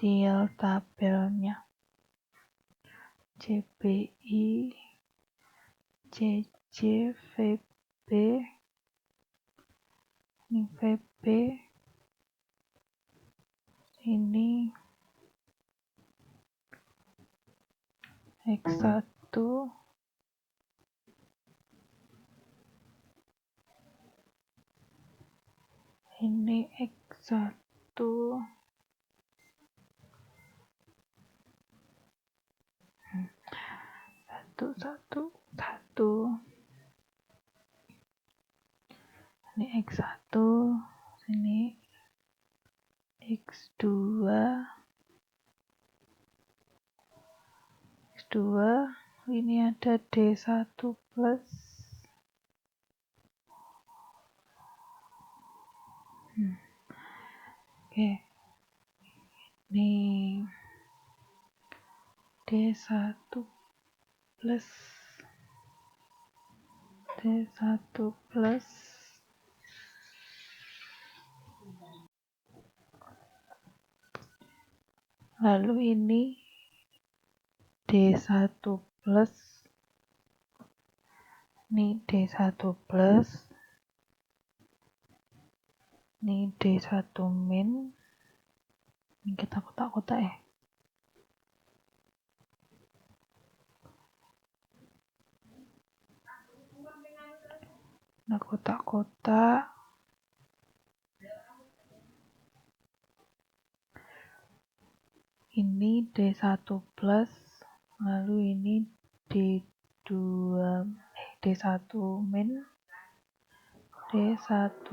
hasil tabelnya. CPI, CC, VB, ini VB, ini X1, ini X1, satu, ini X1, ini X2, ini ada D1 plus, oke, ini D1 plus, lalu ini D1 plus, ini D1 plus, ini D1 min, ini kita kotak-kotak ya. Nah, kotak-kotak. Ini D1 plus, lalu ini D1 min, D1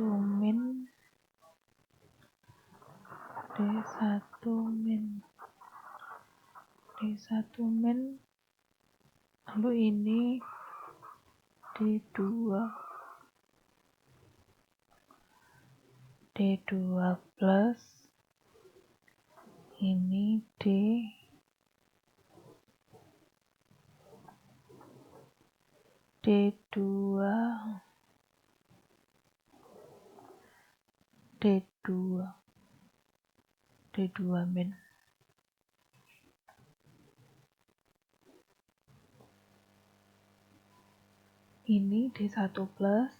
min, lalu ini D2 plus, ini D2 min. Ini D1 plus,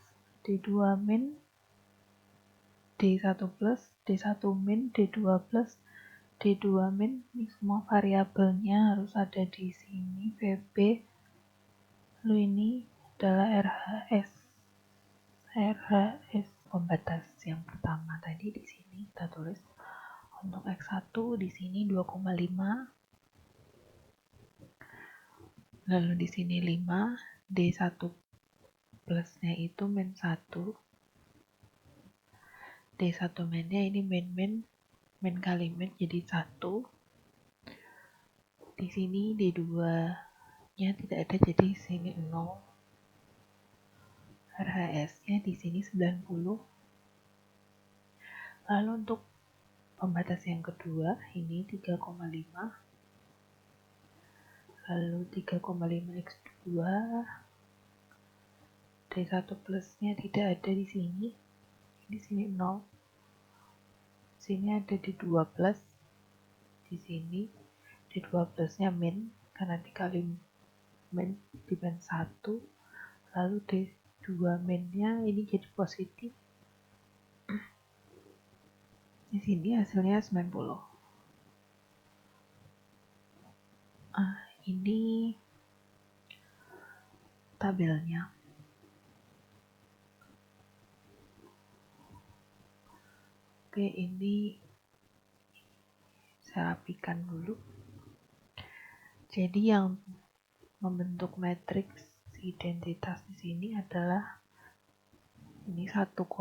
D2 min, D1 plus, D1 min, D2 plus, D2 min. Ini semua variabelnya harus ada di sini. VB, lalu ini adalah RHS pembatas yang pertama tadi di sini kita tulis. Untuk X1 di sini 2,5, lalu di sini 5, D1 plusnya itu min 1, D1 minnya ini min kali min jadi 1. Di sini D2 nya tidak ada jadi sini 0. RHS nya di sini 90. Lalu untuk pembatas yang kedua ini 3,5, lalu 3,5 X2, D1 plusnya tidak ada di sini sini 0, sini ada D2 plus, di sini D2 plusnya min karena dikali min di min 1, lalu D2 minnya ini jadi positif. Di sini hasilnya 90. Ini tabelnya. Oke, ini saya rapikan dulu. Jadi yang membentuk matriks identitas di sini adalah ini 1001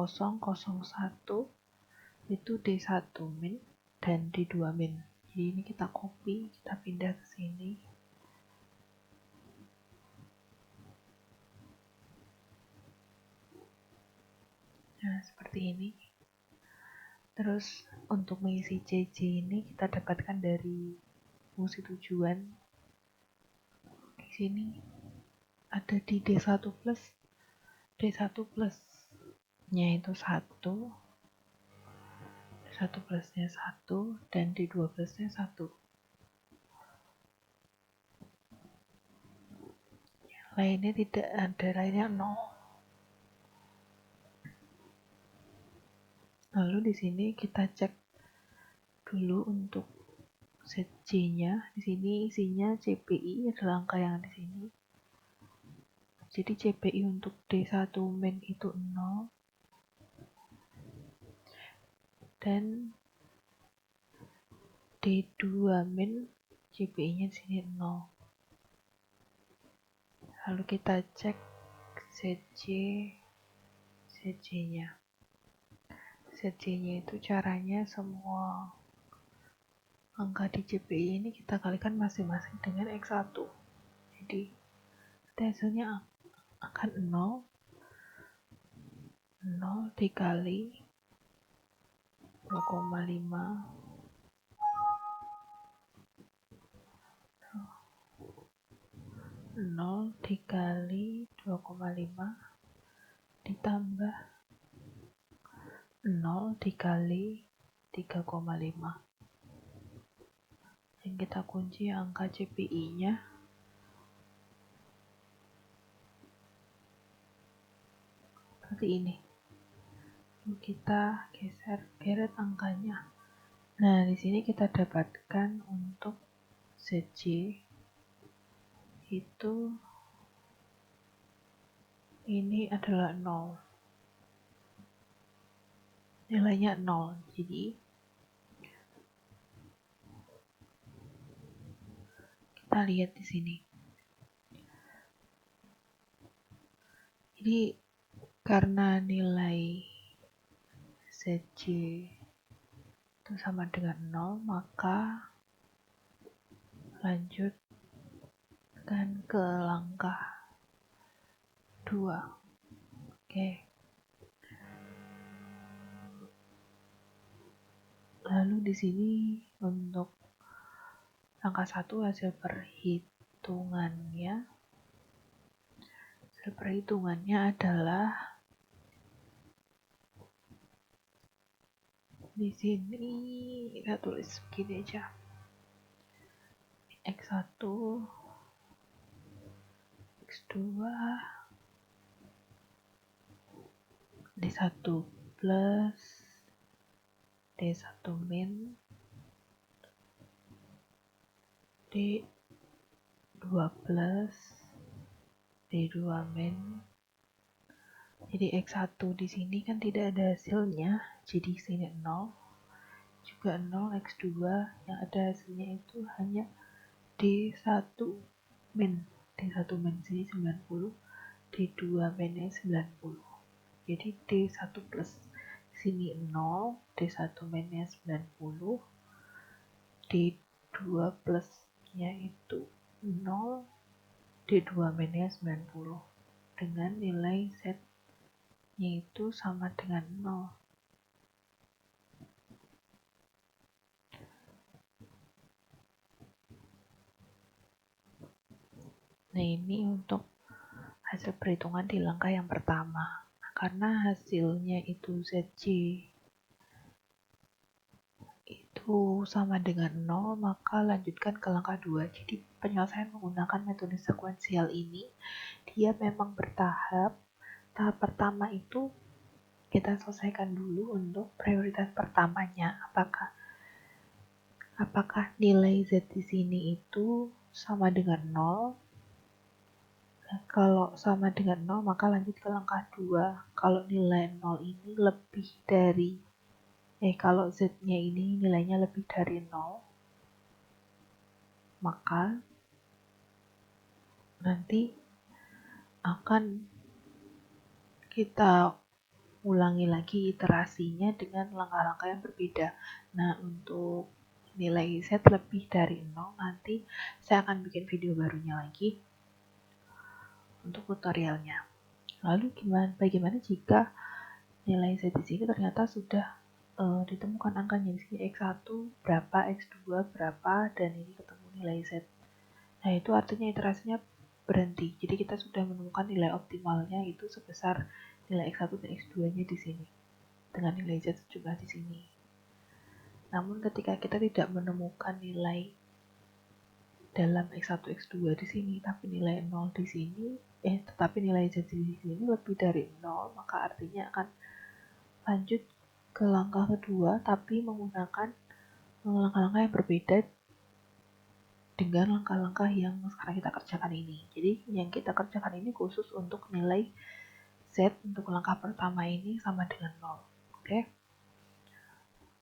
itu D1 min dan D2 min. Jadi ini kita copy, kita pindah ke sini. Nah, seperti ini. Terus untuk mengisi CC ini kita dapatkan dari fungsi tujuan. Di sini ada di D1 plus. D1 plus nya itu 1 D1 plusnya 1 dan D2 plusnya 1. Lainnya tidak ada, lainnya 0. Lalu di sini kita cek dulu untuk set J-nya. Di sini isinya CPI adalah angka yang di sini. Jadi CPI untuk D1 min itu 0 dan D2 min CPI-nya di sini 0. Lalu kita cek ZJ-nya. ZJ-nya itu caranya semua angka di CPI ini kita kalikan masing-masing dengan X1. Jadi hasilnya akan 0 dikali 2,5 0 dikali 2,5 ditambah 0 dikali 3,5. Yang kita kunci angka CPI-nya seperti ini. Lalu kita geser geret angkanya. Nah, di sini kita dapatkan untuk ZJ itu ini adalah 0. Nilainya 0. Jadi kita lihat di sini. Jadi karena nilai ZJ itu sama dengan 0, maka lanjutkan ke langkah 2. Oke. Lalu di sini untuk langkah 1 hasil perhitungannya adalah di sini kita tulis begini aja. X1, X2, D1 plus, D1 min, D2 plus, D2 min. Jadi X1 di sini kan tidak ada hasilnya, jadi sini 0, juga 0, X2 yang ada hasilnya itu hanya D1 min. D1 min sini 90, D2 minnya 90. Jadi D1 plus sini 0, D1 minnya 90, D2 plusnya itu 0, D2 minnya 90 dengan nilai Z-nya itu sama dengan 0. Nah, ini untuk hasil perhitungan di langkah yang pertama. Karena hasilnya itu ZJ itu sama dengan 0, maka lanjutkan ke langkah 2. Jadi penyelesaian menggunakan metode sekuensial ini dia memang bertahap. Tahap pertama itu kita selesaikan dulu untuk prioritas pertamanya. Apakah nilai Z di sini itu sama dengan 0? Kalau sama dengan 0, maka lanjut ke langkah 2. Kalau nilai 0 ini lebih dari kalau Z-nya ini nilainya lebih dari 0, maka nanti akan kita ulangi lagi iterasinya dengan langkah-langkah yang berbeda. Nah, untuk nilai Z lebih dari 0, nanti saya akan bikin video barunya lagi untuk tutorialnya. Lalu bagaimana jika nilai Z di sini ternyata sudah ditemukan angkanya di sini X1 berapa, X2 berapa, dan ini ketemu nilai Z. Nah, itu artinya iterasinya berhenti. Jadi kita sudah menemukan nilai optimalnya itu sebesar nilai X1 dan X2-nya di sini dengan nilai Z sejumlah di sini. Namun ketika kita tidak menemukan nilai dalam X1, X2 di sini, tapi nilai 0 di sini, tetapi nilai Z di sini lebih dari 0, maka artinya akan lanjut ke langkah kedua, tapi menggunakan langkah-langkah yang berbeda dengan langkah-langkah yang sekarang kita kerjakan ini. Jadi yang kita kerjakan ini khusus untuk nilai Z untuk langkah pertama ini sama dengan 0. Oke,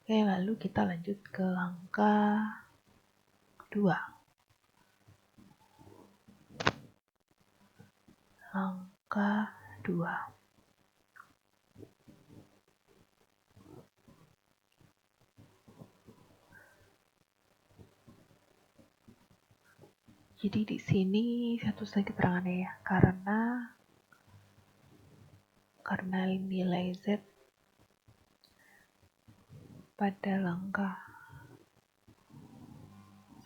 lalu kita lanjut ke langkah kedua. Langkah 2. Jadi di sini satu lagi keterangannya ya, karena nilai Z pada langkah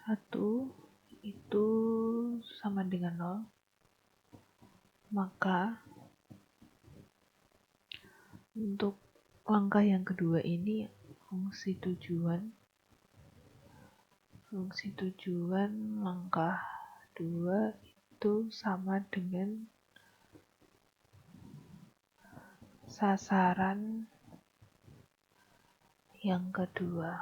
1 itu sama dengan 0, maka untuk langkah yang kedua ini fungsi tujuan langkah 2 itu sama dengan sasaran yang kedua.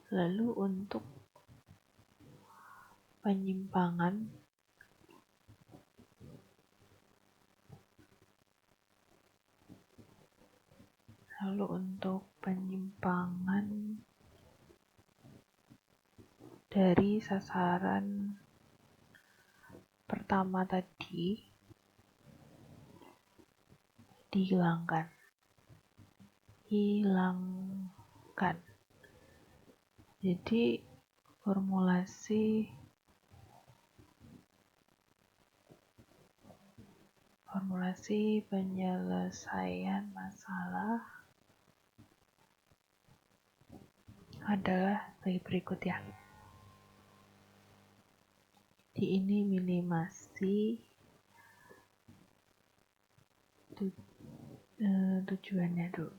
Lalu untuk penyimpangan dari sasaran pertama tadi dihilangkan. Jadi formulasi penyelesaian masalah adalah sebagai berikut ya. Di ini minimasi tujuannya tuh,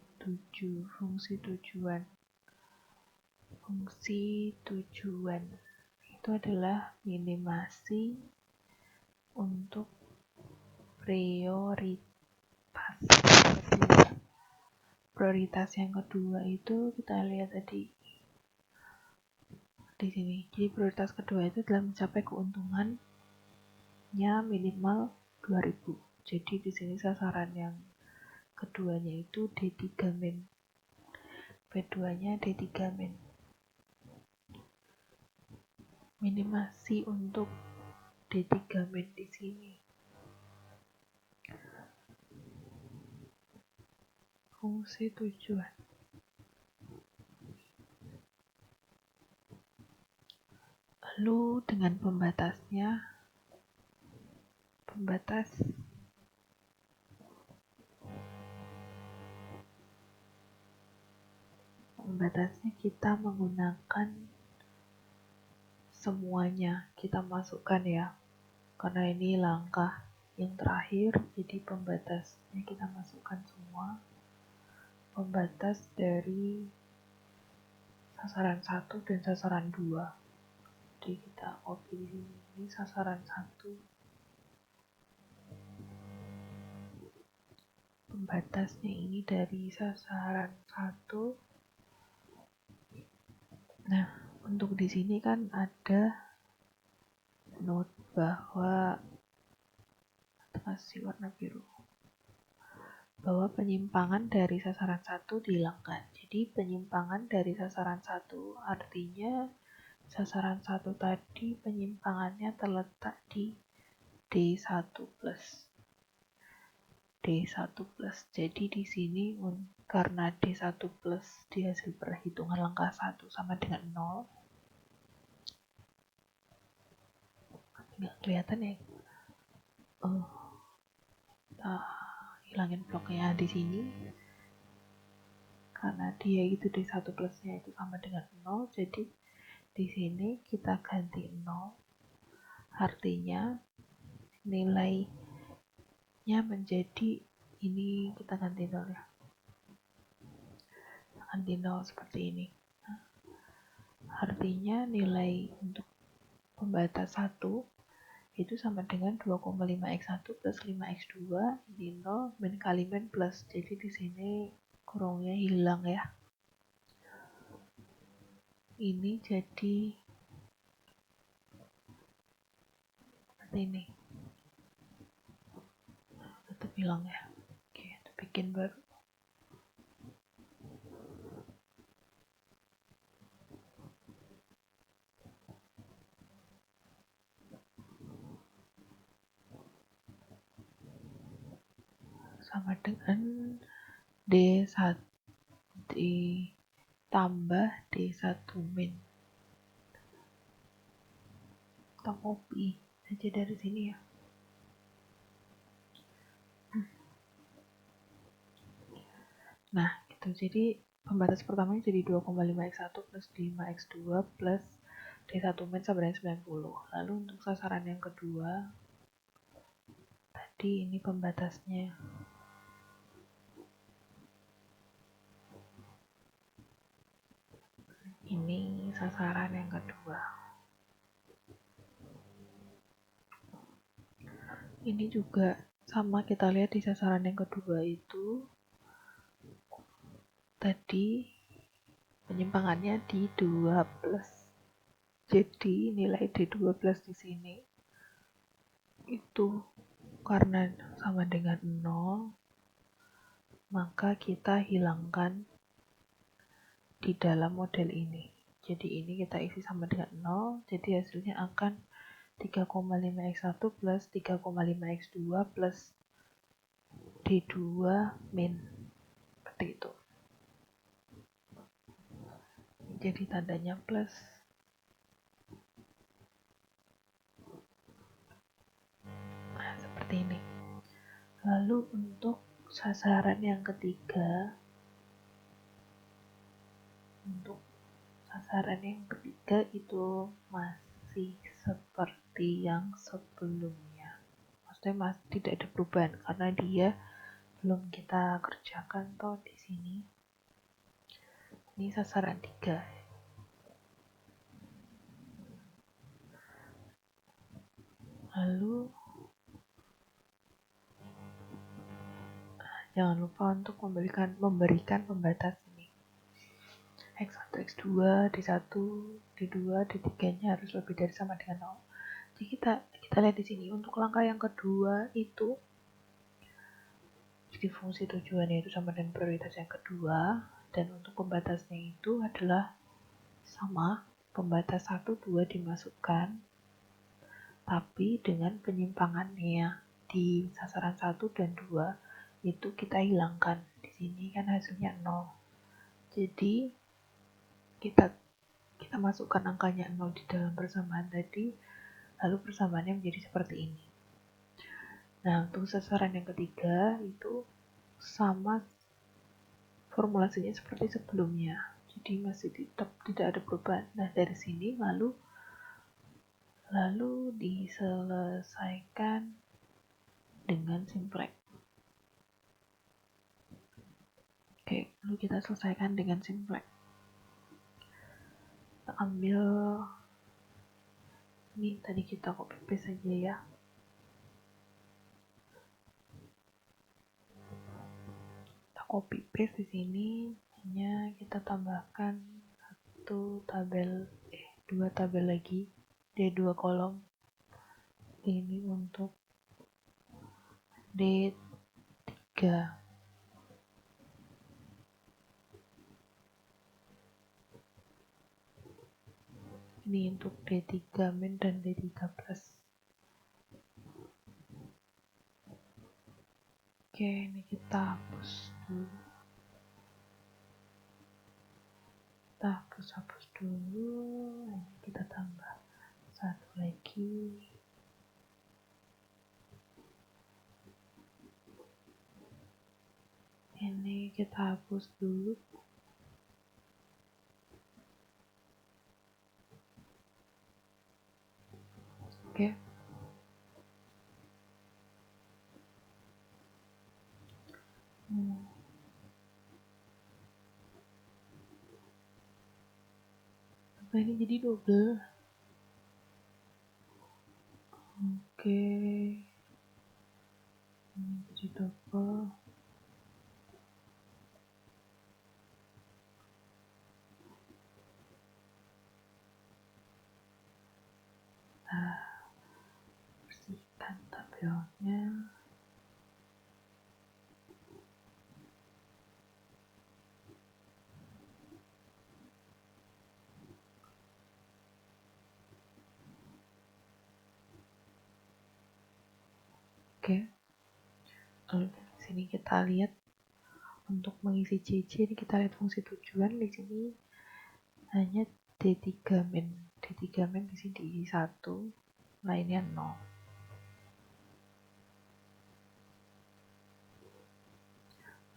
fungsi tujuan itu adalah minimasi untuk prioritas yang kedua itu kita lihat tadi di sini. Jadi prioritas kedua itu adalah mencapai keuntungannya minimal 2000. Jadi di sini sasaran yang keduanya itu D3 min. B2-nya D3 min. Minimasi untuk D3 min di sini. Fungsi tujuan. Lalu dengan pembatasnya, pembatasnya kita menggunakan semuanya, kita masukkan ya, karena ini langkah yang terakhir, jadi pembatasnya kita masukkan semua. Pembatas dari sasaran 1 dan sasaran 2. Jadi kita copy di sini. Ini sasaran 1. Pembatasnya ini dari sasaran 1. Nah, untuk di sini kan ada note bahwa kasih warna biru. Bahwa penyimpangan dari sasaran 1 dihilangkan. Jadi penyimpangan dari sasaran 1 artinya sasaran 1 tadi penyimpangannya terletak di D1+. Jadi di sini karena D1+ di hasil perhitungan langkah 1 sama dengan 0. Nggak kelihatan ya? Hilangin bloknya di sini. Karena dia itu D1+ nya itu sama dengan 0, jadi di sini kita ganti 0. Artinya nilainya menjadi ini kita ganti 0 ya, ganti 0 seperti ini. Artinya nilai untuk pembatas 1 itu sama dengan 2,5x1 plus 5x2 di 0 min kali min plus. Jadi di sini kurungnya hilang ya. Ini jadi seperti ini. Tetap hilang ya. Oke, kita bikin baru. Sama dengan D1 ditambah D1 min. Kita copy aja dari sini ya. Nah, gitu. Jadi pembatas pertamanya jadi 2,5x1 plus 5x2 plus D1 min sama dengan 90. Lalu untuk sasaran yang kedua, tadi ini pembatasnya. Ini sasaran yang kedua. Ini juga sama, kita lihat di sasaran yang kedua itu tadi penyimpangannya di 12. Jadi nilai D12 di sini itu karena sama dengan 0, maka kita hilangkan di dalam model ini. Jadi ini kita isi sama dengan 0, jadi hasilnya akan 3,5x1 plus 3,5x2 plus D2 min. Seperti itu. Jadi tandanya plus. Nah, seperti ini. Lalu untuk sasaran yang ketiga, itu masih seperti yang sebelumnya. Maksudnya tidak ada perubahan karena dia belum kita kerjakan toh di sini. Ini sasaran 3. Lalu jangan lupa untuk memberikan pembatas ini. X1, X2, D1, D2, D3-nya harus lebih dari sama dengan 0. Jadi kita lihat di sini untuk langkah yang kedua itu jadi fungsi tujuannya itu sama dengan prioritas yang kedua, dan untuk pembatasnya itu adalah sama, pembatas 1, 2 dimasukkan, tapi dengan penyimpangannya di sasaran 1 dan 2 itu kita hilangkan. Di sini kan hasilnya 0. Jadi kita masukkan angkanya 0 di dalam persamaan tadi, lalu persamaannya menjadi seperti ini. Nah, untuk sasaran yang ketiga itu sama formulasinya seperti sebelumnya. Jadi masih tetap tidak ada perubahan. Nah, dari sini lalu diselesaikan dengan simplex. Oke, lalu kita selesaikan dengan simplex. Kita ambil ini tadi kita copy paste saja ya. Kita copy paste di sini, hanya kita tambahkan dua tabel lagi, D2 kolom. Ini untuk D3. Ini untuk D3 min dan D3 plus. Oke, ini kita hapus dulu. Ini kita tambah satu lagi. Ini kita hapus dulu. Oke. Nah, ini jadi double. Oke. Ini jadi double. Nah, bersihkan tabelnya. Oke. Lalu di sini kita lihat untuk mengisi CC, ini kita lihat fungsi tujuan di sini hanya D3 min. D3 min di sini diisi 1, lainnya 0.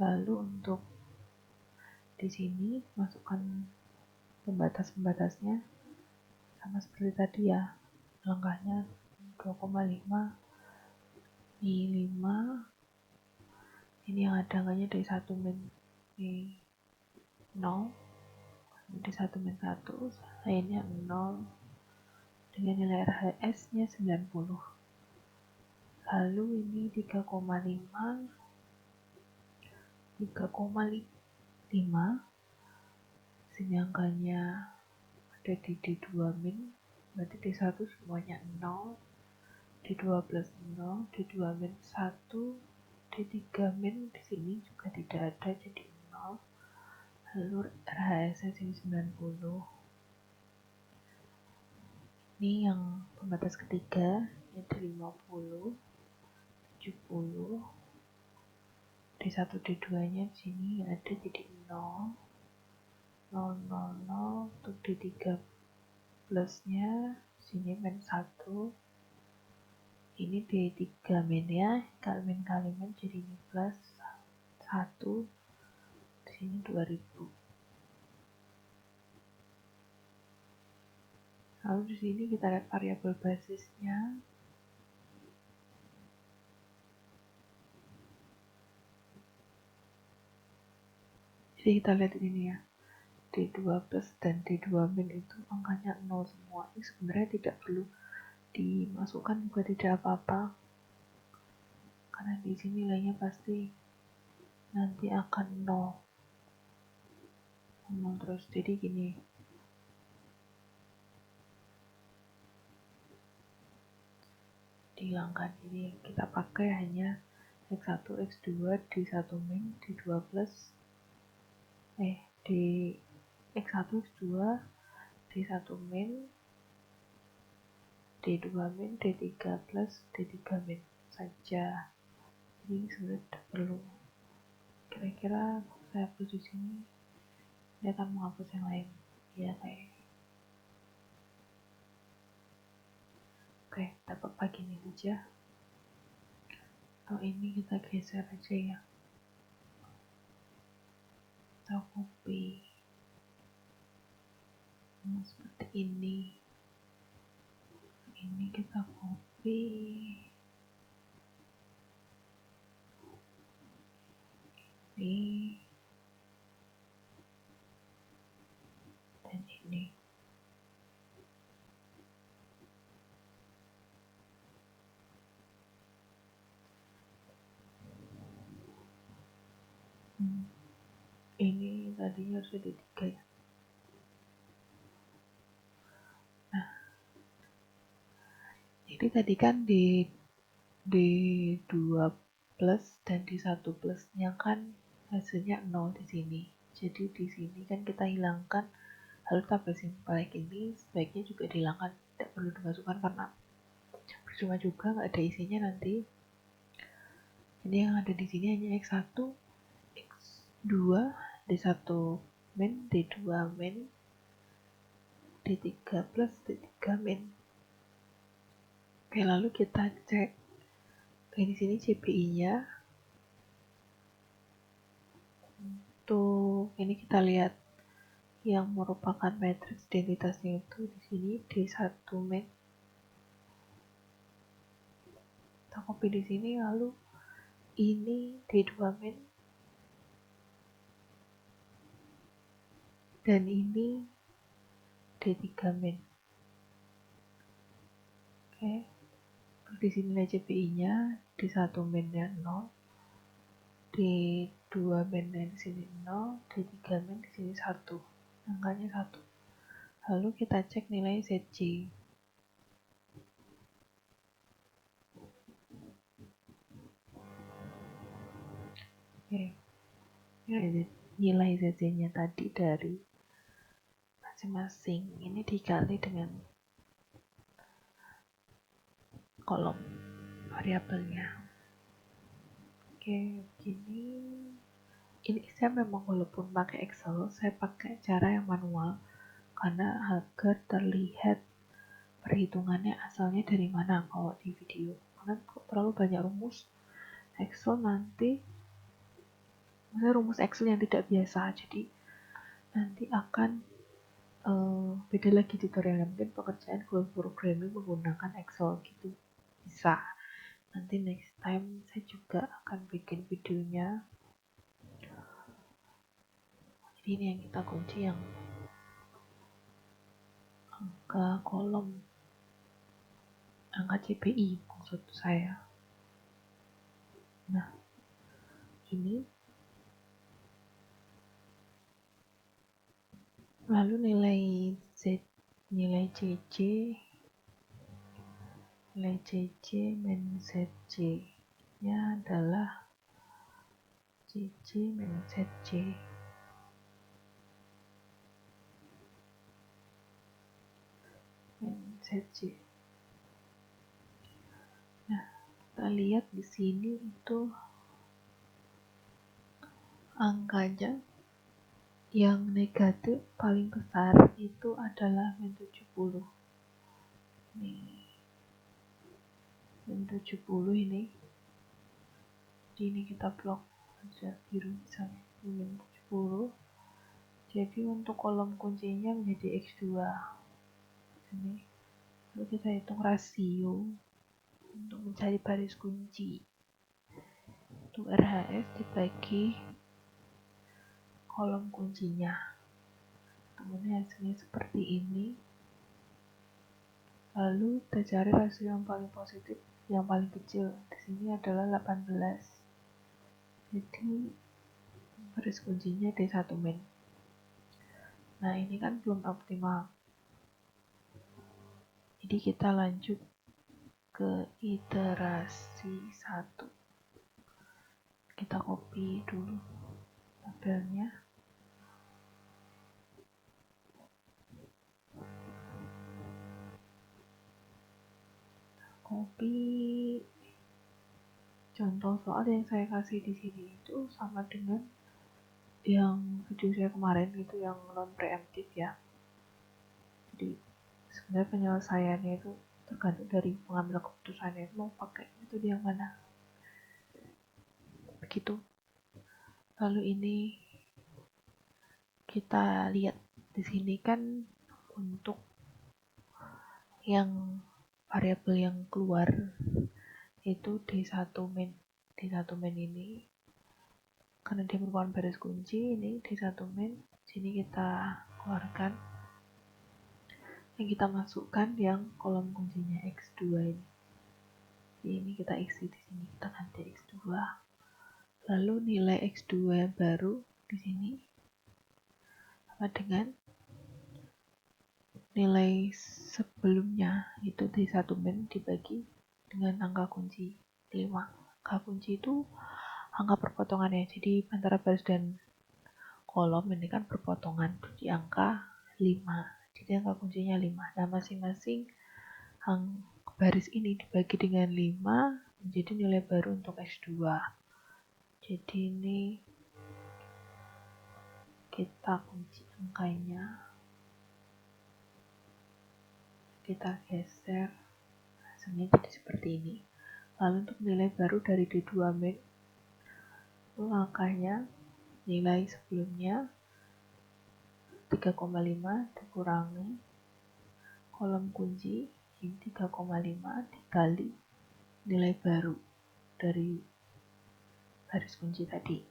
Lalu untuk di sini masukkan pembatas-pembatasnya sama seperti tadi ya. Langkahnya 2,5 I 5. Ini yang ada angkanya dari 1 min I 0, dari 1 min 1, lainnya 0 dengan nilai RHS nya 90. Lalu ini 3,5 sini angkanya ada di D2 min, berarti D1 semuanya 0, D2 plus 0, D2 min 1, D3 min di sini juga tidak ada jadi 0. Lalu RHS nya sini 90. Ini yang pembatas ketiga, ini di 50, 70. D1 D2 nya di sini ada jadi 0, 0, 0, 0. Untuk D3 plusnya sini min 1. Ini D3 min ya, kali min jadi ini plus 1. Di sini 2000. Lalu di sini kita lihat variabel basisnya. Jadi kita lihat ini ya, D2 plus dan D2 min itu angkanya 0 semua. Ini sebenarnya tidak perlu dimasukkan, juga tidak apa-apa, karena di sini nilainya pasti nanti akan 0 terus. Jadi gini, di angka ini kita pakai hanya X1, X2, D1 min, D2 plus, D X1, X2, D1 min, D2 min, D3 plus, D3 min saja. Jadi sebenarnya tidak perlu. Kira-kira saya hapus di sini, dia akan menghapus yang lain. Ya kayak. Oke, dapat begini saja. Atau ini kita geser aja ya. Kita copy. Seperti ini. Ini kita copy. Ini. Dan ini. Ini tadinya harus ada 3 ya. Nah, jadi tadi kan di D2 plus dan D1 plusnya kan hasilnya 0 di sini. Jadi di sini kan kita hilangkan, lalu tabel simpel ini sebaiknya juga dihilangkan, tidak perlu dimasukkan karena percuma juga nggak ada isinya nanti. Jadi yang ada di sini hanya X1, X2, D1 min, D2 min, D3 plus, D3 min. Oke, lalu kita cek. Di sini CPI-nya. Untuk ini kita lihat yang merupakan matriks identitasnya itu di sini D1 min. Kita copy di sini, lalu ini D2 min dan ini D3 min. Oke, di sini nilai CPI nya D1 minnya 0, D2 minnya di sini 0, D3 min di sini 1, angkanya 1. Lalu kita cek nilai ZC. Oke, nilai ZC-nya tadi dari masing-masing ini dikali dengan kolom variabelnya. Oke, begini. Ini saya memang walaupun pakai Excel, saya pakai cara yang manual karena agar terlihat perhitungannya asalnya dari mana kalau di video. Karena terlalu banyak rumus Excel nanti, misalnya rumus Excel yang tidak biasa, jadi nanti akan beda lagi tutorialnya. Mungkin pekerjaan full programming menggunakan Excel gitu bisa. Nanti next time saya juga akan bikin videonya. Jadi ini yang kita kunci, yang angka kolom, angka CPI maksud saya. Nah, ini lalu nilai nilai CC min ZC nya adalah CC min ZC. Nah, kita lihat di sini itu angkanya yang negatif paling besar itu adalah min 70. Min 70 ini. Jadi ini kita blok aja biru misalnya min 70. Jadi untuk kolom kuncinya menjadi X2. Ini. Lalu kita hitung rasio untuk mencari baris kunci. Untuk RHS dibagi kolom kuncinya. Kemudian hasilnya seperti ini. Lalu kita cari rasio yang paling positif, yang paling kecil. Di sini adalah 18. Jadi baris kuncinya D1 min. Nah, ini kan belum optimal. Jadi kita lanjut ke iterasi 1. Kita copy dulu tabelnya. Copy contoh soal yang saya kasih di sini itu sama dengan yang video saya kemarin itu, yang non preemptif ya. Jadi sebenarnya penyelesaiannya itu tergantung dari pengambil keputusannya mau pakai metode yang mana. Begitu. Lalu ini kita lihat di sini kan untuk yang variabel yang keluar itu D1 min. D1 min ini karena dia merupakan baris kunci, ini D1 min. Sini kita keluarkan. Yang kita masukkan yang kolom kuncinya X2 ini. Jadi ini kita isi di sini, kita ganti X2. Lalu nilai X2 yang baru di sini sama dengan nilai sebelumnya, itu D1 min dibagi dengan angka kunci 5. Angka kunci itu angka perpotongannya, jadi antara baris dan kolom ini kan perpotongan di angka 5, jadi angka kuncinya 5. Nah, masing-masing baris ini dibagi dengan 5 menjadi nilai baru untuk X2. Jadi ini kita kunci angkanya, kita geser, hasilnya jadi seperti ini. Lalu untuk nilai baru dari D2 min itu angkanya nilai sebelumnya 3,5 dikurangi kolom kunci ini 3,5 dikali nilai baru dari baris kunci tadi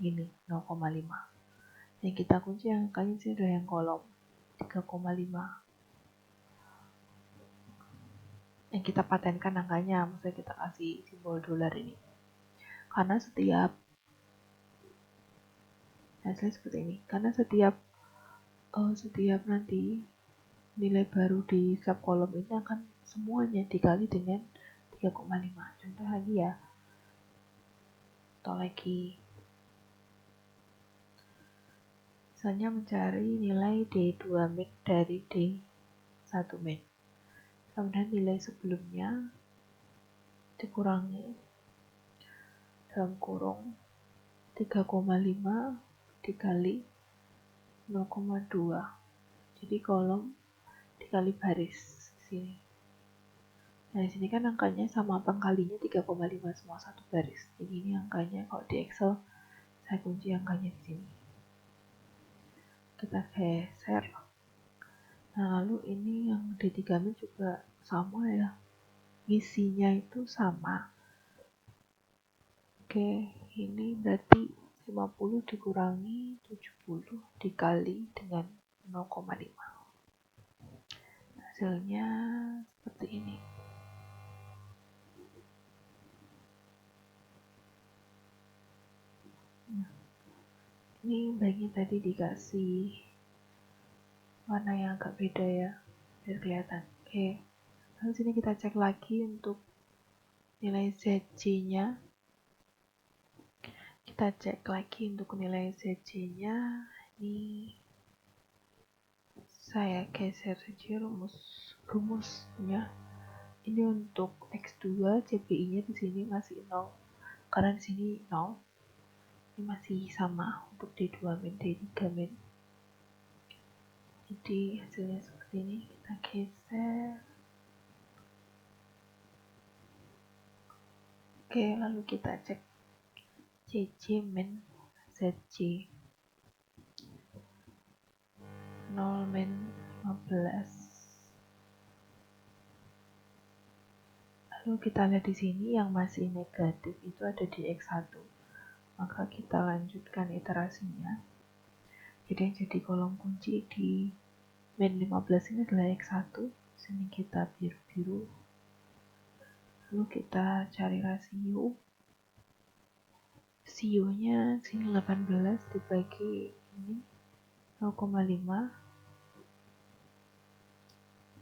ini 0,5. Yang kita kunci angkanya sih udah yang kolom. 3,5 yang kita patenkan angkanya, maksudnya kita kasih simbol dolar ini, karena setiap hasilnya seperti ini, karena setiap nanti nilai baru di subkolom ini akan semuanya dikali dengan 3,5. Contoh lagi ya, atau lagi misalnya mencari nilai D2 min dari D1 min, kemudian nilai sebelumnya dikurangi dalam kurung 3,5 dikali 0,2, jadi kolom dikali baris sini. Nah, di sini kan angkanya sama pengkalinya 3,5 semua satu baris. Jadi ini angkanya kalau di Excel saya kunci angkanya di sini. Kita geser. Nah, lalu ini yang D3 min juga sama ya. Isinya itu sama. Oke, ini berarti 50 dikurangi 70 dikali dengan 0,5. Hasilnya seperti ini. Nah, ini bagian tadi dikasih warna yang agak beda ya, biar kelihatan. Oke, lalu sini kita cek lagi untuk nilai ZC-nya. Kita cek lagi untuk nilai ZC-nya. Ini saya geser saja rumusnya. Ini untuk X2 CPI-nya di sini masih 0. Karena di sini 0. Ini masih sama untuk D2 min, D3 min. Jadi hasilnya seperti ini. Kita geser. Oke, lalu kita cek CC min ZC 0 min 15. Lalu kita lihat di sini yang masih negatif itu ada di X1. Maka kita lanjutkan iterasinya. Jadi yang jadi kolom kunci di min 15 ini adalah X1. Sini kita biru-biru. Lalu kita cari rasio. Rasionya sini 18 dibagi ini 0,5.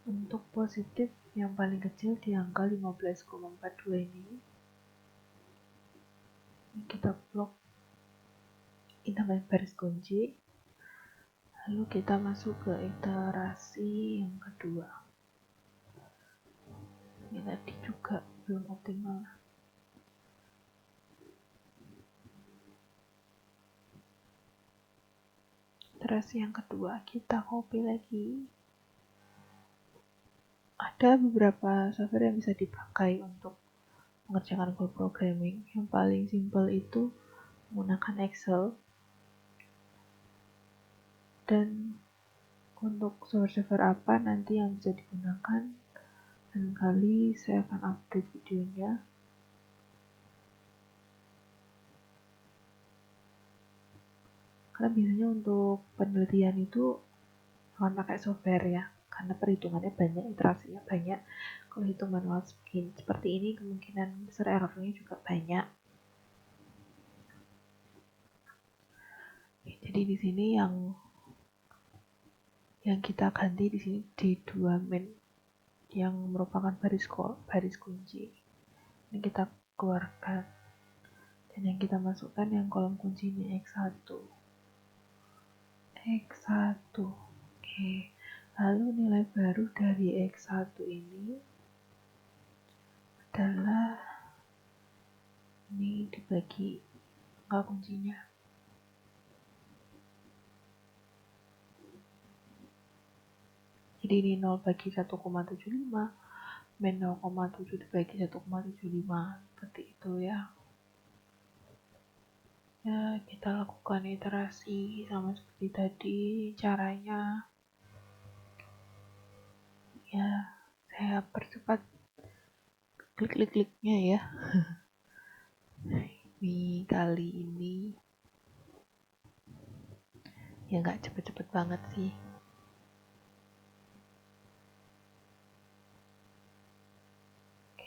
Untuk positif yang paling kecil di angka 15,42 ini kita blok, ini namanya baris kunci. Lalu kita masuk ke iterasi yang kedua. Ini tadi juga belum optimal. Iterasi yang kedua kita copy lagi. Ada beberapa software yang bisa dipakai untuk mengerjakan code programming. Yang paling simple itu menggunakan Excel. Dan untuk software apa nanti yang bisa digunakan, dan kali saya akan update videonya. Karena biasanya untuk penelitian itu akan pakai software ya, karena perhitungannya banyak, iterasinya banyak. Kalau hitung manual seperti ini kemungkinan besar errornya juga banyak. Jadi di sini yang kita ganti di sini D2 min yang merupakan baris kunci. Ini kita keluarkan. Dan yang kita masukkan yang kolom kunci ini X1. Oke. Lalu nilai baru dari X1 ini adalah ini dibagi angka kuncinya. Jadi ini 0 bagi 1,75, min 0,7 dibagi 1,75, seperti itu ya. Ya, kita lakukan iterasi sama seperti tadi caranya. Ya, saya percepat klik-kliknya ya. Ini kali ini ya nggak cepet-cepet banget sih.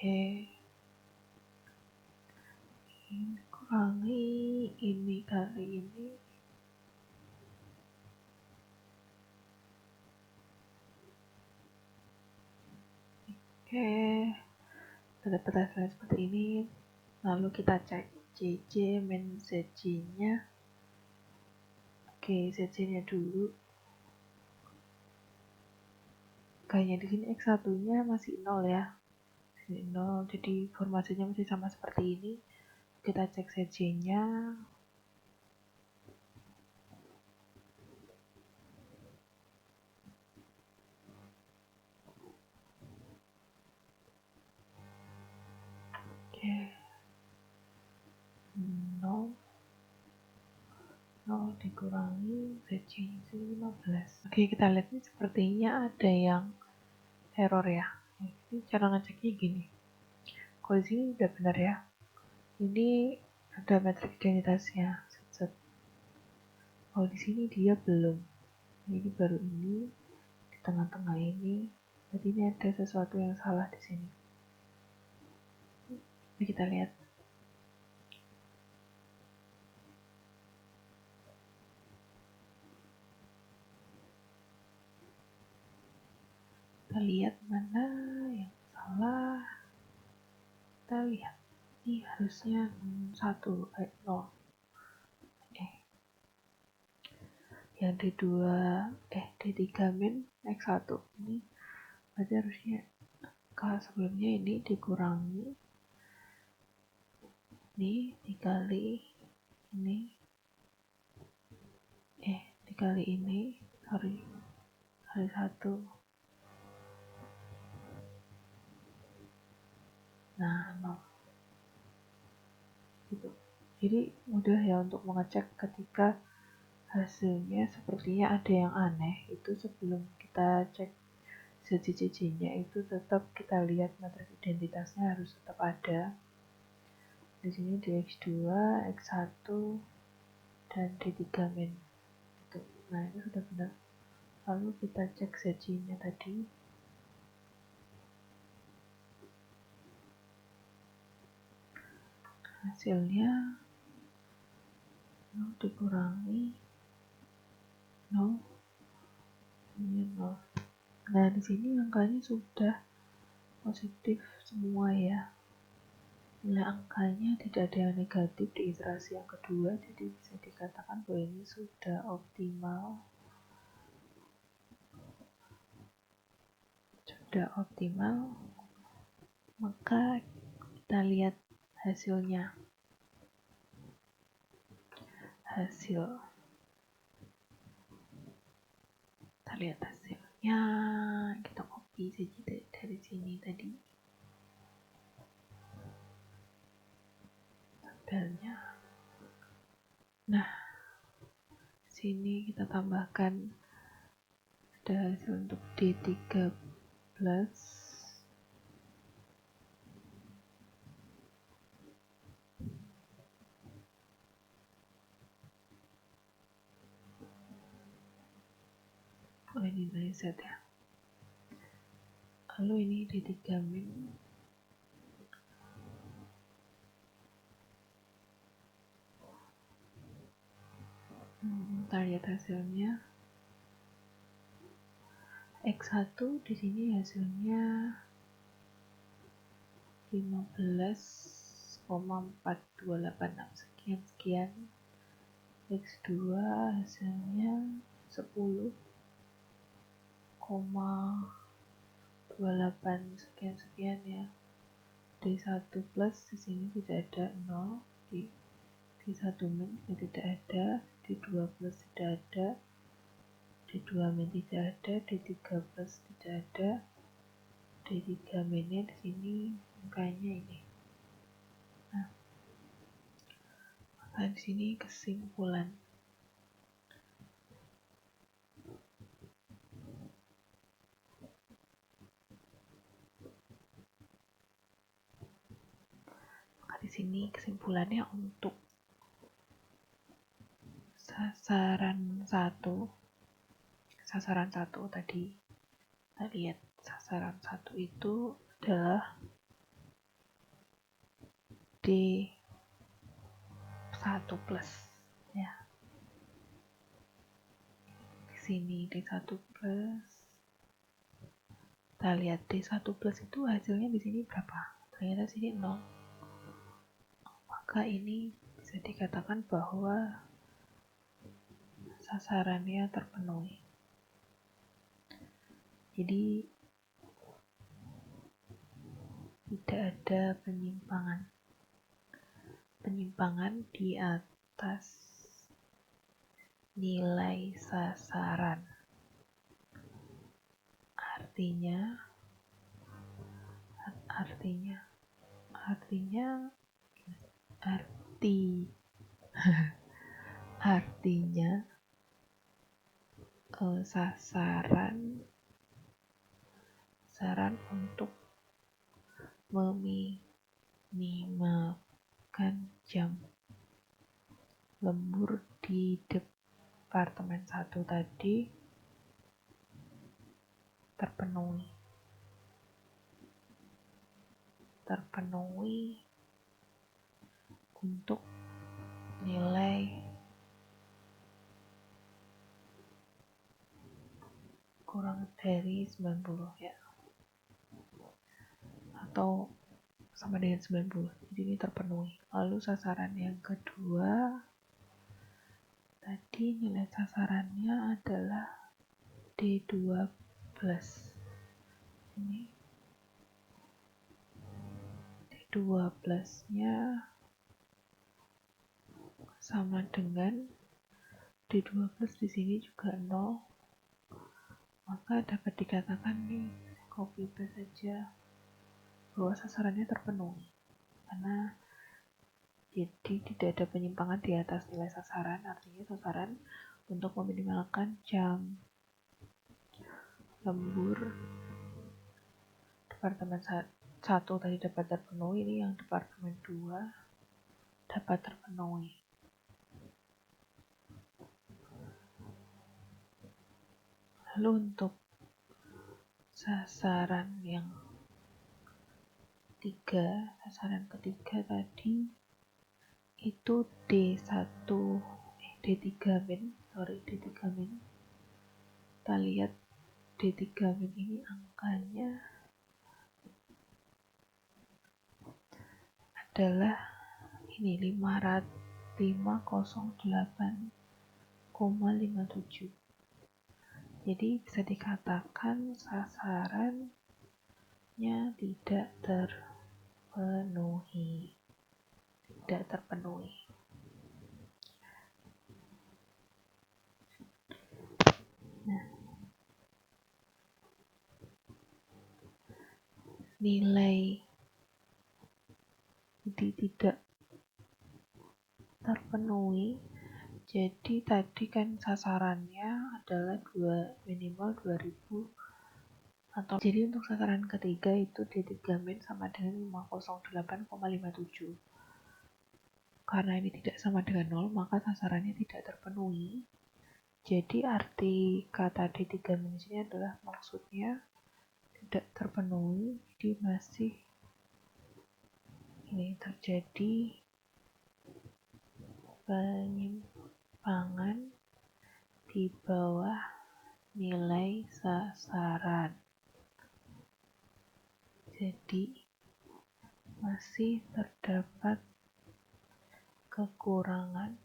Oke, ini kurangi ini kali ini. Oke, kita dapat hasilnya seperti ini. Lalu kita cek JJ min ZJ nya. Oke, ZJ nya dulu. Kayaknya di sini X1 nya masih 0 ya. Sini 0, jadi formasinya masih sama seperti ini. Kita cek ZJ nya. Oke, 0 dikurangi ZJ nya 15. Oke, kita lihat ini sepertinya ada yang error ya. Ini cara ngeceknya gini. Kalau di sini udah benar ya. Ini ada metrik identitasnya. Kalau di sini dia belum. Ini baru ini di tengah-tengah ini. Jadi ini ada sesuatu yang salah di sini. Mari kita lihat. Kita lihat mana yang salah. Kita lihat. Ini harusnya 0. Yang D3 min X1 ini berarti harusnya kalau sebelumnya ini dikurangi ini dikali ini dikali ini kali 1. Nah, 0 gitu. Jadi mudah ya untuk mengecek ketika hasilnya sepertinya ada yang aneh. Itu sebelum kita cek ZJJ nya itu tetap kita lihat metrik identitasnya harus tetap ada. Di sini DX2, X1 dan D3 min gitu. Nah, ini sudah benar. Lalu kita cek ZJ nya tadi. Hasilnya 0 dikurangi 0 ini 0. Nah, di sini angkanya sudah positif semua ya. Nilai angkanya tidak ada yang negatif di iterasi yang kedua, jadi bisa dikatakan bahwa ini sudah optimal. Sudah optimal, maka kita lihat hasilnya. Kita lihat hasilnya. Kita copy saja dari sini tadi tabelnya. Nah, sini kita tambahkan ada hasil untuk D13. Oh, ini dari Z ya. Lalu ini D3 min. Kita lihat hasilnya. X1 di sini hasilnya 15,4286 sekian. X2 hasilnya 10,28 sekian ya. D1 plus di sini tidak ada 0, D1 min tidak ada, D2 plus tidak ada, D2 min tidak ada, D3 plus tidak ada, D3 minnya di sini angkanya ini. Nah, maka di sini kesimpulan. Maka di sini kesimpulannya untuk sasaran 1 tadi kita lihat sasaran 1 itu adalah D1 plus ya. Di sini D1 plus. Kita lihat D1 plus itu hasilnya di sini berapa? Ternyata sini 0. Maka ini bisa dikatakan bahwa sasarannya terpenuhi. Jadi tidak ada penyimpangan di atas nilai sasaran. Artinya sasaran untuk meminimalkan jam lembur di Departemen 1 tadi terpenuhi untuk nilai kurang dari 90 ya, atau sama dengan 90. Jadi ini terpenuhi. Lalu sasaran yang kedua tadi nilai sasarannya adalah D2 plus. Ini D2 plusnya sama dengan D2 plus di sini juga 0. Maka dapat dikatakan nih, copy paste saja bahwa sasarannya terpenuhi. Karena jadi tidak ada penyimpangan di atas nilai sasaran, artinya sasaran untuk meminimalkan jam lembur Departemen 1 tadi dapat terpenuhi, ini yang Departemen 2 dapat terpenuhi. Lalu untuk sasaran ketiga tadi itu D3 min. Kita lihat D3 min ini angkanya adalah ini 508,57. Jadi bisa dikatakan sasarannya tidak terpenuhi. Nah, nilai ini tidak terpenuhi. Jadi tadi kan sasarannya adalah minimal 2000, atau jadi untuk sasaran ketiga itu D3 min sama dengan 508,57. Karena ini tidak sama dengan 0, maka sasarannya tidak terpenuhi. Jadi arti kata D3 min ini adalah maksudnya tidak terpenuhi, jadi masih ini terjadi penyimpangan di bawah nilai sasaran. Jadi masih terdapat kekurangan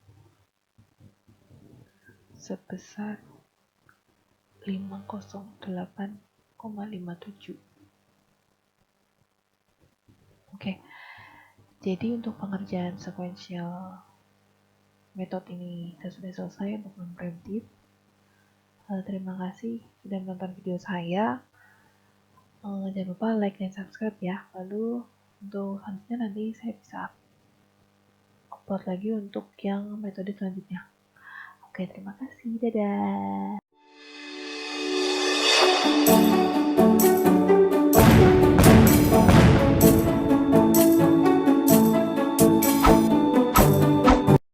sebesar 508,57. Oke. Jadi untuk pengerjaan sequential metode ini sudah selesai untuk non-preemptive. Terima kasih sudah menonton video saya. Jangan lupa like dan subscribe ya. Lalu untuk selanjutnya nanti saya bisa upload lagi untuk yang metode selanjutnya. Oke, terima kasih. Dadah.